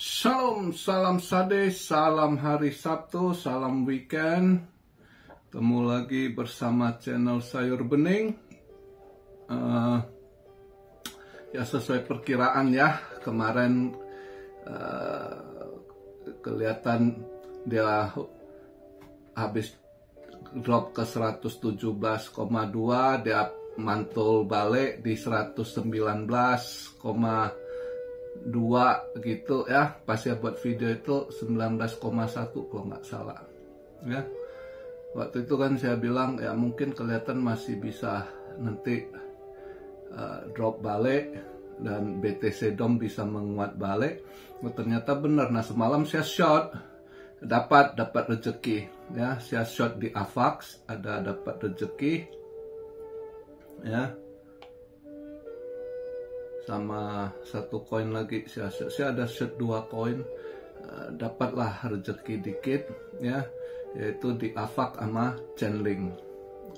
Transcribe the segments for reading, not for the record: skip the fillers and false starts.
Shalom, salam sade, salam hari Sabtu, salam weekend. Ketemu lagi bersama channel Sayur Bening. Ya sesuai perkiraan ya, kemarin kelihatan dia habis drop ke 117,2, dia mantul balik di 119,2 gitu ya. Pas saya buat video itu 19,1 kalau nggak salah ya. Waktu itu kan saya bilang ya mungkin kelihatan masih bisa nanti drop balik dan BTC DOM bisa menguat balik. Ternyata benar. Nah semalam saya short, dapat rezeki ya. Saya short di AVAX, dapat rezeki ya. Sama satu koin lagi saya ada short 2 koin, dapatlah rezeki dikit ya, yaitu di AVAX sama Chainlink.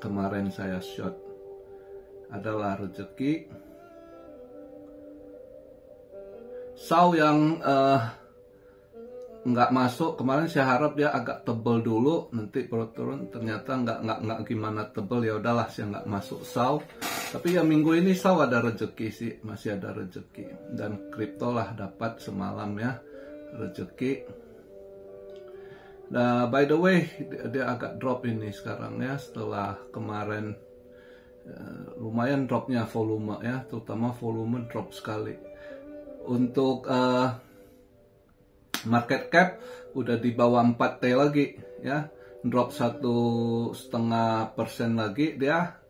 Kemarin saya short, adalah rezeki. SAO yang nggak masuk kemarin, saya harap dia agak tebel dulu, nanti baru turun. Ternyata nggak gimana tebel, ya udahlah saya nggak masuk SAO. Tapi ya minggu ini SAO ada rezeki sih, masih ada rezeki. Dan kripto lah dapat semalam ya, rezeki. Nah by the way, dia agak drop ini sekarang ya, setelah kemarin lumayan dropnya volume ya, terutama volume drop sekali. Untuk market cap udah di bawah 4T lagi ya, drop 1,5% lagi dia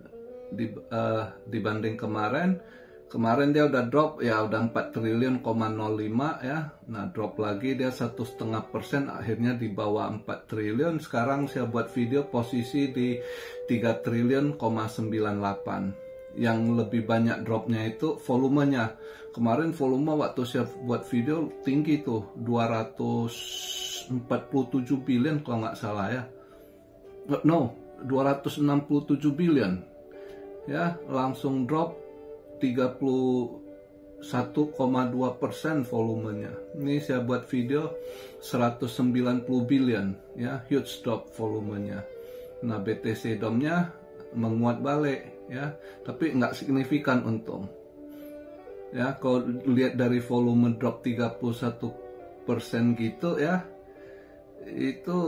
dibanding kemarin dia udah drop ya, udah 4 triliun,05 ya. Nah drop lagi dia 1,5%, akhirnya di bawah 4 triliun. Sekarang saya buat video posisi di 3 triliun,98. Yang lebih banyak dropnya itu volumenya. Kemarin volume waktu saya buat video tinggi tuh, 247 billion kalau nggak salah ya. No, 267 billion ya, langsung drop 31,2% volumenya. Ini saya buat video 190 billion ya, huge drop volumenya. Nah BTC DOM-nya menguat balik ya, tapi nggak signifikan untung ya. Kalau lihat dari volume drop 31% gitu ya, itu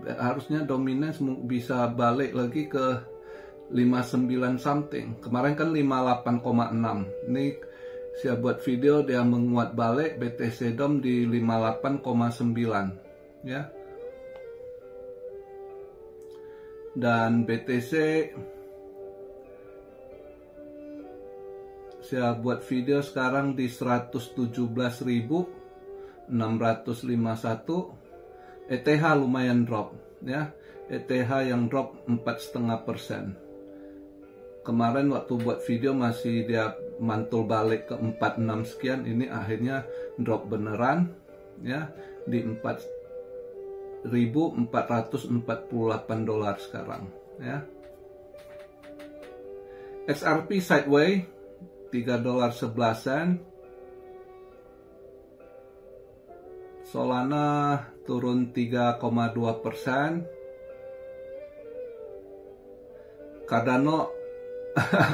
harusnya dominance bisa balik lagi ke 59 something. Kemarin kan 58,6. Ini saya buat video dia menguat balik, BTC DOM di 58,9 ya. Dan BTC saya buat video sekarang di 117.651. ETH lumayan drop ya. ETH yang drop 4,5%. Kemarin waktu buat video masih dia mantul balik ke 46 sekian, ini akhirnya drop beneran ya di 4.448 dolar sekarang ya. XRP sideways $3.11. Solana turun 3,2%.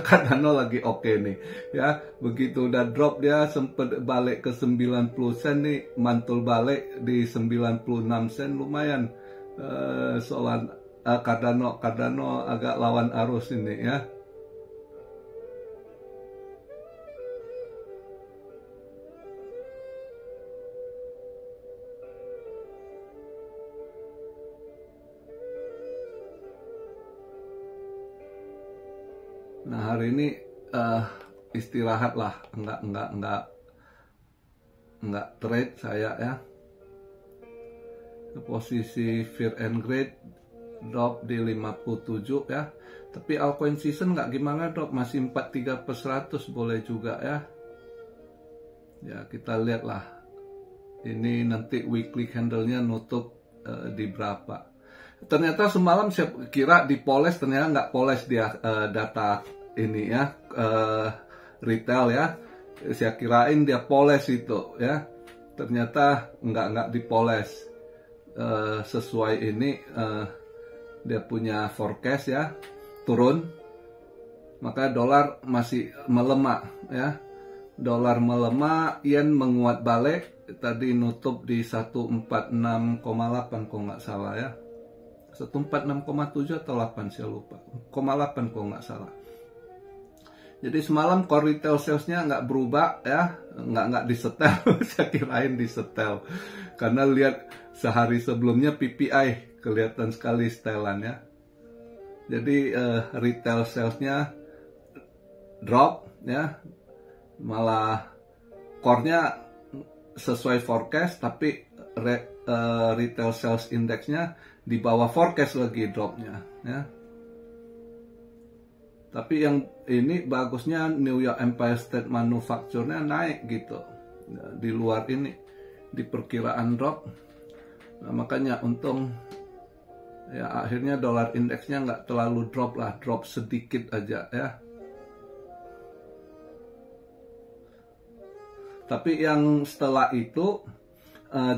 Cardano lagi oke nih ya, begitu udah drop dia sempet balik ke 90 sen nih, mantul balik di 96 sen, lumayan. Solana Cardano agak lawan arus ini ya. Nah hari ini istirahat lah, enggak trade saya ya. Posisi fear and greed drop di 57 ya. Tapi altcoin season nggak gimana drop, masih 43/100 boleh juga ya. Ya kita lihat lah. Ini nanti weekly candle-nya nutup di berapa. Ternyata semalam saya kira dipoles, ternyata nggak poles dia data ini ya, retail ya. Saya kirain dia poles itu ya. ternyata nggak dipoles sesuai ini dia punya forecast ya, turun, maka dolar masih melemah ya. Dolar melemah, yen menguat balik, tadi nutup di 146,8 kalau nggak salah ya. 146,7 atau 8 saya lupa. 0,8 kalau nggak salah. Jadi semalam core retail salesnya nggak berubah ya, nggak disetel. Saya kirain disetel karena lihat sehari sebelumnya PPI kelihatan sekali setelan ya. Jadi retail salesnya drop ya, malah core-nya sesuai forecast, tapi retail sales index-nya di bawah forecast lagi dropnya ya. Tapi yang ini bagusnya New York Empire State Manufacture-nya naik gitu, di luar ini di perkiraan drop. Nah, makanya untung ya, akhirnya dolar indeksnya nggak terlalu drop lah, drop sedikit aja ya. Tapi yang setelah itu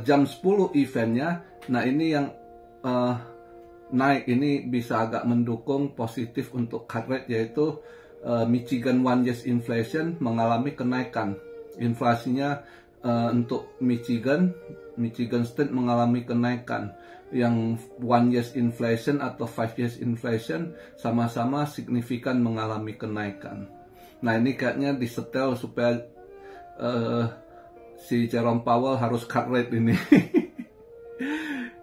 jam 10 eventnya, nah ini yang naik, ini bisa agak mendukung positif untuk cut rate, yaitu Michigan one year inflation mengalami kenaikan. Inflasinya untuk Michigan State mengalami kenaikan. Yang one year inflation atau 5 years inflation sama-sama signifikan mengalami kenaikan. Nah ini kayaknya disetel supaya si Jerome Powell harus cut rate ini.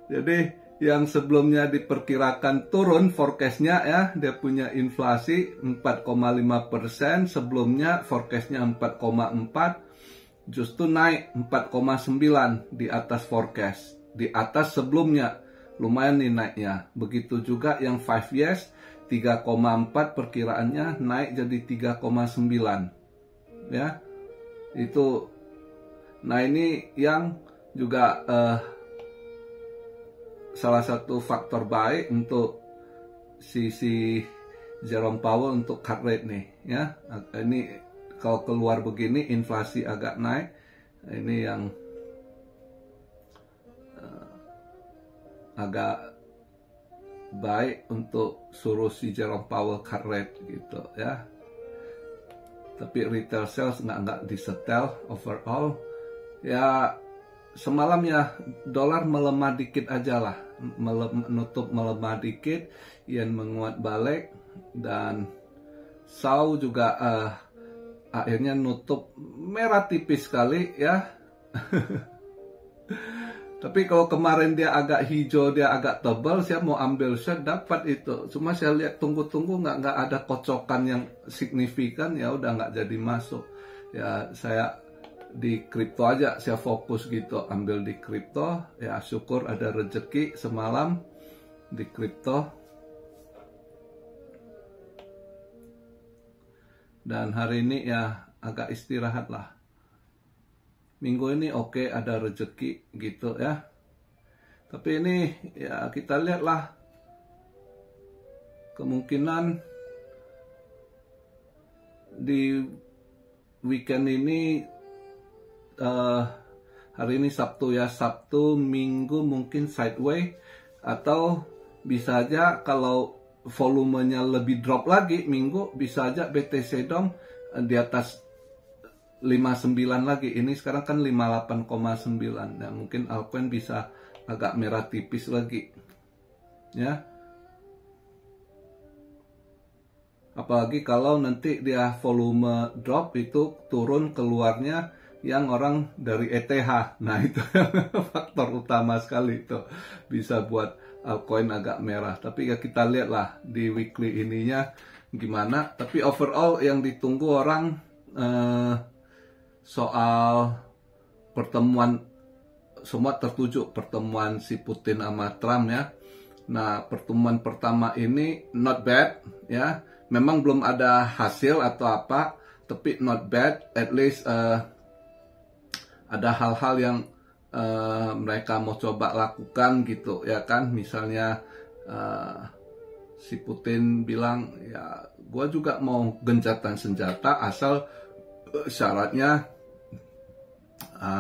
Jadi yang sebelumnya diperkirakan turun forecastnya ya, dia punya inflasi 4,5%, sebelumnya forecastnya 4,4, justru naik 4,9 di atas forecast, di atas sebelumnya, lumayan nih naiknya. Begitu juga yang 5 years 3,4 perkiraannya naik jadi 3,9 ya. Itu, nah ini yang juga salah satu faktor baik untuk si Jerome Powell untuk cut rate nih ya. Ini kalau keluar begini inflasi agak naik, ini yang agak baik untuk suruh si Jerome Powell cut rate gitu ya. Tapi retail sales nggak disetel overall ya. Semalam ya dolar melemah dikit aja lah, menutup melemah dikit, yen menguat balik, dan Sao juga akhirnya nutup merah tipis sekali ya. Tapi kalau kemarin dia agak hijau, dia agak tebal, saya mau ambil short dapat itu. Cuma saya lihat tunggu nggak ada kocokan yang signifikan, ya udah nggak jadi masuk. Ya saya di kripto aja, saya fokus gitu, ambil di kripto. Ya syukur ada rezeki semalam di kripto. Dan hari ini ya agak istirahat lah. Minggu ini oke, ada rezeki gitu ya. Tapi ini ya kita lihatlah, kemungkinan di weekend ini, hari ini Sabtu ya, Sabtu Minggu mungkin sideways, atau bisa aja kalau volumenya lebih drop lagi Minggu, bisa aja BTC Dom di atas 59 lagi. Ini sekarang kan 58,9. Nah, mungkin altcoin bisa agak merah tipis lagi ya. Apalagi kalau nanti dia volume drop, itu turun keluarnya yang orang dari ETH. Nah itu faktor utama sekali, itu bisa buat altcoin agak merah. Tapi ya kita lihatlah di weekly ininya gimana. Tapi overall yang ditunggu orang soal pertemuan, semua tertuju pertemuan si Putin sama Trump ya. Nah pertemuan pertama ini not bad ya. Memang belum ada hasil atau apa, tapi not bad. At least ada hal-hal yang mereka mau coba lakukan gitu ya kan. Misalnya si Putin bilang ya gue juga mau gencatan senjata asal syaratnya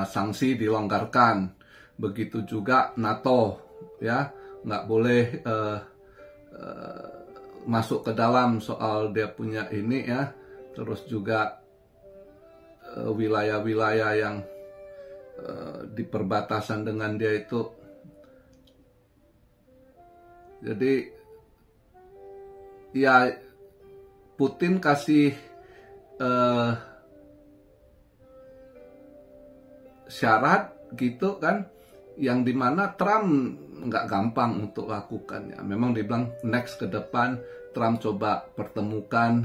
sanksi dilonggarkan. Begitu juga NATO, ya, nggak boleh masuk ke dalam soal dia punya ini, ya. Terus juga wilayah-wilayah yang di perbatasan dengan dia itu. Jadi ya Putin kasih syarat gitu kan, yang dimana Trump nggak gampang untuk lakukannya. Memang dibilang next ke depan Trump coba pertemukan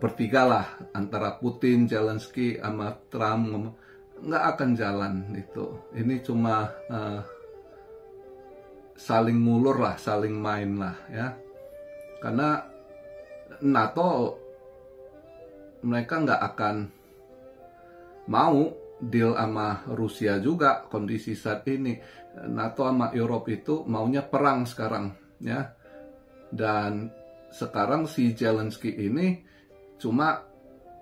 bertiga lah antara Putin, Zelensky sama Trump, nggak akan jalan itu. Ini cuma saling ngulur lah, saling main lah, ya. Karena NATO mereka nggak akan mau deal sama Rusia juga kondisi saat ini. NATO sama Eropa itu maunya perang sekarang, ya. Dan sekarang si Zelensky ini cuma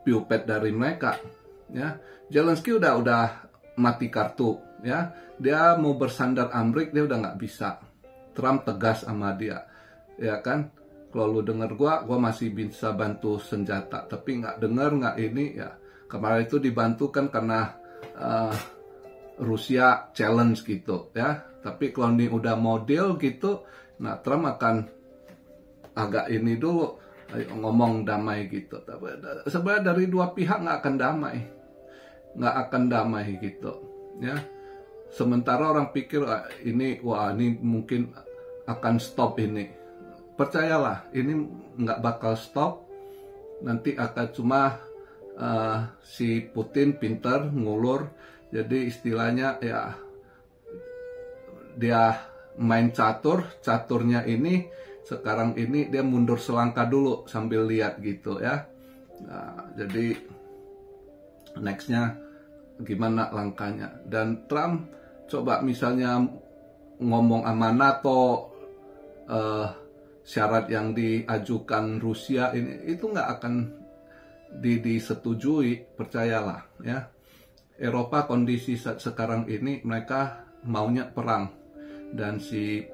piupet dari mereka, ya. Zelensky udah mati kartu, ya. Dia mau bersandar Amrik, dia udah nggak bisa. Trump tegas sama dia, ya kan. Kalau lu denger gua masih bisa bantu senjata, tapi nggak denger, nggak ini, ya. Kemarin itu dibantu kan karena Rusia challenge gitu, ya. Tapi kalau ini udah model gitu, nah Trump akan agak ini dulu ngomong damai gitu. Sebenarnya dari dua pihak nggak akan damai gitu, ya. Sementara orang pikir ini mungkin akan stop ini. Percayalah, ini nggak bakal stop. Nanti akan cuma si Putin pinter ngulur. Jadi istilahnya ya dia main caturnya ini sekarang ini dia mundur selangkah dulu sambil lihat gitu, ya. Nah, jadi nextnya gimana langkahnya. Dan Trump coba misalnya ngomong sama NATO, syarat yang diajukan Rusia ini itu nggak akan disetujui, percayalah, ya. Eropa kondisi sekarang ini mereka maunya perang, dan si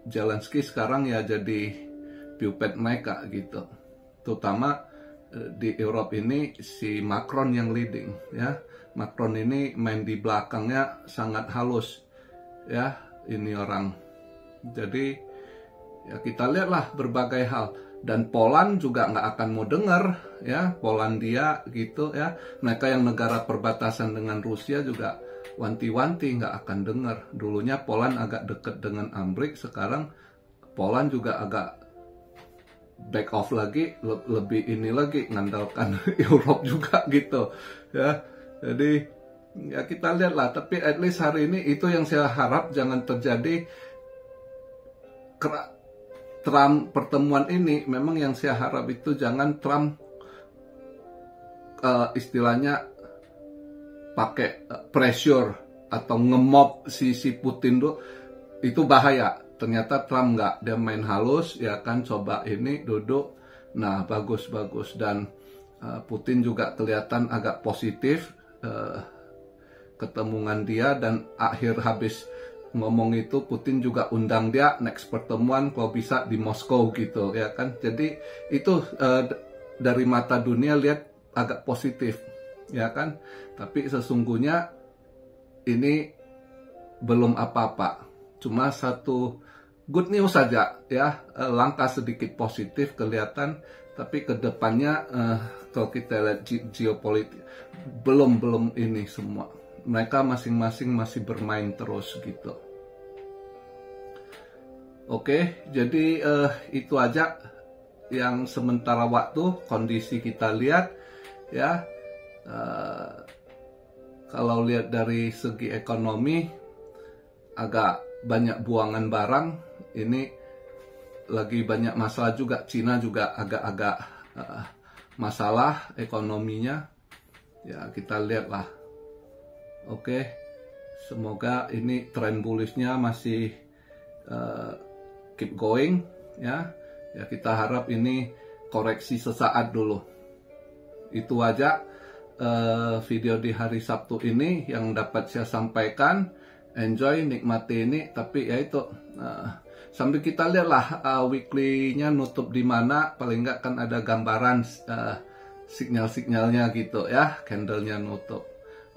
Zelensky sekarang ya jadi piupet mereka gitu. Terutama di Eropa ini si Macron yang leading, ya. Macron ini main di belakangnya sangat halus, ya, ini orang. Jadi ya kita lihatlah berbagai hal. Dan Poland juga nggak akan mau dengar, ya, Polandia gitu, ya. Mereka yang negara perbatasan dengan Rusia juga wanti-wanti nggak akan dengar. Dulunya Poland agak dekat dengan Amrik, sekarang Poland juga agak back off lagi, lebih ini lagi ngandalkan Eropa juga gitu, ya. Jadi ya kita lihatlah. Tapi at least hari ini itu yang saya harap jangan terjadi. Trump pertemuan ini memang yang saya harap itu jangan Trump istilahnya pakai pressure atau ngemob si Putin dulu, itu bahaya. Ternyata Trump nggak, dia main halus, ya kan, coba ini duduk, nah bagus dan Putin juga kelihatan agak positif ketemuan dia, dan habis ngomong itu Putin juga undang dia next pertemuan kalau bisa di Moskow gitu, ya kan. Jadi itu dari mata dunia lihat agak positif, ya kan. Tapi sesungguhnya ini belum apa-apa, cuma satu good news saja, ya. Langkah sedikit positif kelihatan, tapi kedepannya kalau kita lihat geopolitik belum ini semua. Mereka masing-masing masih bermain terus gitu. Oke, jadi itu aja yang sementara waktu kondisi kita lihat, ya. Kalau lihat dari segi ekonomi agak banyak buangan barang, ini lagi banyak masalah juga. Cina juga agak-agak masalah ekonominya, ya kita lihatlah. Oke, semoga ini tren bullishnya masih keep going, ya. Ya kita harap ini koreksi sesaat dulu. Itu aja. video di hari Sabtu ini yang dapat saya sampaikan. Enjoy, nikmati ini, tapi ya itu sambil kita lihatlah weekly-nya nutup di mana, paling nggak kan ada gambaran sinyal-sinyalnya gitu ya, candle-nya nutup.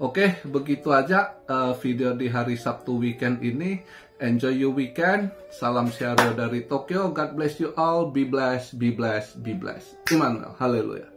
Oke, begitu aja video di hari Sabtu weekend ini. Enjoy your weekend. Salam Syario dari Tokyo. God bless you all. Be blessed, be blessed, be blessed. Immanuel, haleluya.